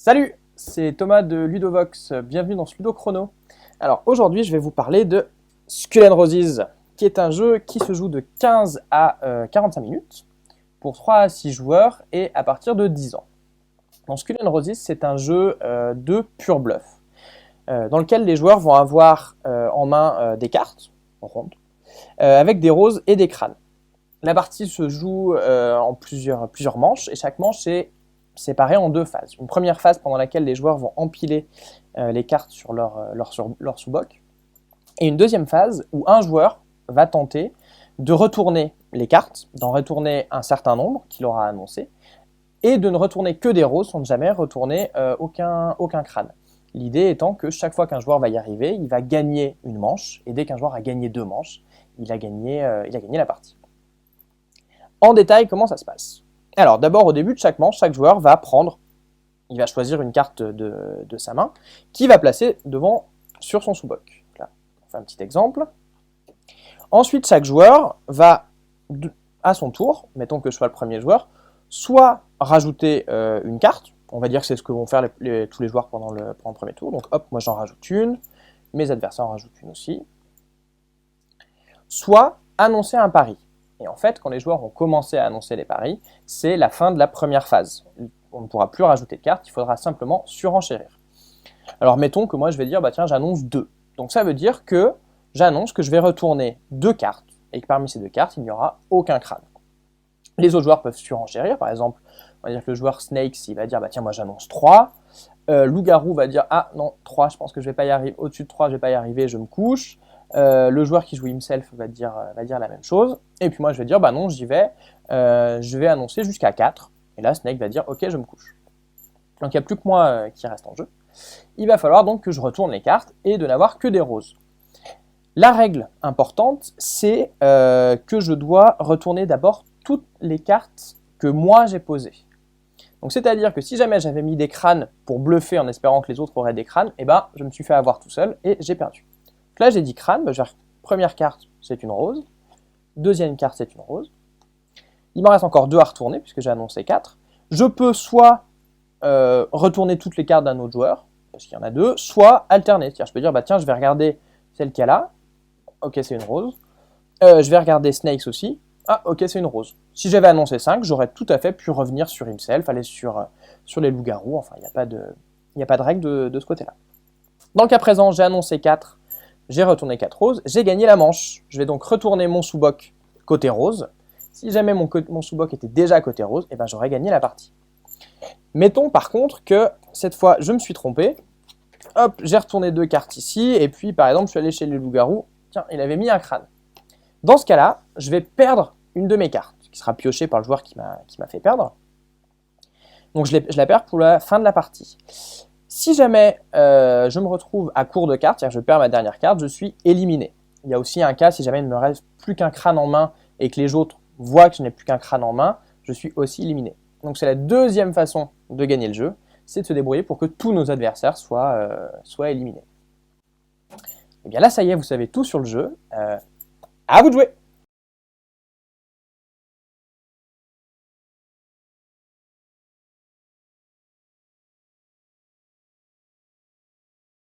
Salut, c'est Thomas de Ludovox, bienvenue dans ce Ludo Chrono. Alors aujourd'hui je vais vous parler de Skull and Roses, qui est un jeu qui se joue de 15 à 45 minutes, pour 3 à 6 joueurs et à partir de 10 ans. Donc Skull and Roses c'est un jeu de pur bluff, dans lequel les joueurs vont avoir en main des cartes rondes, avec des roses et des crânes. La partie se joue en plusieurs manches, et chaque manche est séparée en deux phases. Une première phase pendant laquelle les joueurs vont empiler les cartes sur leur sous-boc, et une deuxième phase où un joueur va tenter de retourner les cartes, d'en retourner un certain nombre qu'il aura annoncé, et de ne retourner que des roses sans jamais retourner aucun crâne. L'idée étant que chaque fois qu'un joueur va y arriver, il va gagner une manche, et dès qu'un joueur a gagné 2 manches, il a gagné la partie. En détail, comment ça se passe? Alors d'abord, au début de chaque manche, chaque joueur va choisir une carte de sa main, qui va placer sur son sous-boc. Là, on fait un petit exemple. Ensuite, chaque joueur va, à son tour, mettons que je sois le premier joueur, soit rajouter une carte, on va dire que c'est ce que vont faire tous les joueurs pendant le premier tour, donc hop, moi j'en rajoute une, mes adversaires en rajoutent une aussi, soit annoncer un pari. Et en fait, quand les joueurs ont commencé à annoncer les paris, c'est la fin de la première phase. On ne pourra plus rajouter de cartes, il faudra simplement surenchérir. Alors mettons que moi je vais dire, bah tiens, j'annonce 2. Donc ça veut dire que j'annonce que je vais retourner 2 cartes, et que parmi ces 2 cartes, il n'y aura aucun crâne. Les autres joueurs peuvent surenchérir, par exemple, on va dire que le joueur Snakes, il va dire, bah tiens, moi j'annonce 3. Loup-garou va dire, ah non, 3, je pense que je vais pas y arriver, au-dessus de 3, je vais pas y arriver, je me couche. Le joueur qui joue himself va dire la même chose, et puis moi je vais dire bah non, j'y vais, je vais annoncer jusqu'à 4, et là Snake va dire ok, je me couche. Donc il n'y a plus que moi qui reste en jeu. Il va falloir donc que je retourne les cartes et de n'avoir que des roses. La règle importante, c'est que je dois retourner d'abord toutes les cartes que moi j'ai posées. Donc c'est-à-dire que si jamais j'avais mis des crânes pour bluffer en espérant que les autres auraient des crânes, et ben je me suis fait avoir tout seul et j'ai perdu. Donc là j'ai dit crâne, première carte c'est une rose, deuxième carte c'est une rose, il m'en reste encore 2 à retourner puisque j'ai annoncé 4. Je peux soit retourner toutes les cartes d'un autre joueur, parce qu'il y en a 2, soit alterner, c'est-à-dire je peux dire bah tiens je vais regarder celle qu'il y a là, ok c'est une rose, je vais regarder Snakes aussi, ah ok c'est une rose. Si j'avais annoncé 5, j'aurais tout à fait pu revenir sur himself, aller sur les loups-garous, enfin il n'y a pas de règle de ce côté-là. Donc à présent j'ai annoncé 4, j'ai retourné 4 roses, j'ai gagné la manche. Je vais donc retourner mon sous-boc côté rose. Si jamais mon sous-boc était déjà côté rose, eh ben j'aurais gagné la partie. Mettons par contre que cette fois je me suis trompé. Hop, j'ai retourné 2 cartes ici, et puis par exemple je suis allé chez les loups-garous. Tiens, il avait mis un crâne. Dans ce cas-là, je vais perdre une de mes cartes, qui sera piochée par le joueur qui m'a fait perdre. Donc je la perds pour la fin de la partie. Si jamais je me retrouve à court de cartes, c'est-à-dire que je perds ma dernière carte, je suis éliminé. Il y a aussi un cas, si jamais il ne me reste plus qu'un crâne en main et que les autres voient que je n'ai plus qu'un crâne en main, je suis aussi éliminé. Donc c'est la deuxième façon de gagner le jeu, c'est de se débrouiller pour que tous nos adversaires soient éliminés. Et bien là, ça y est, vous savez tout sur le jeu. À vous de jouer!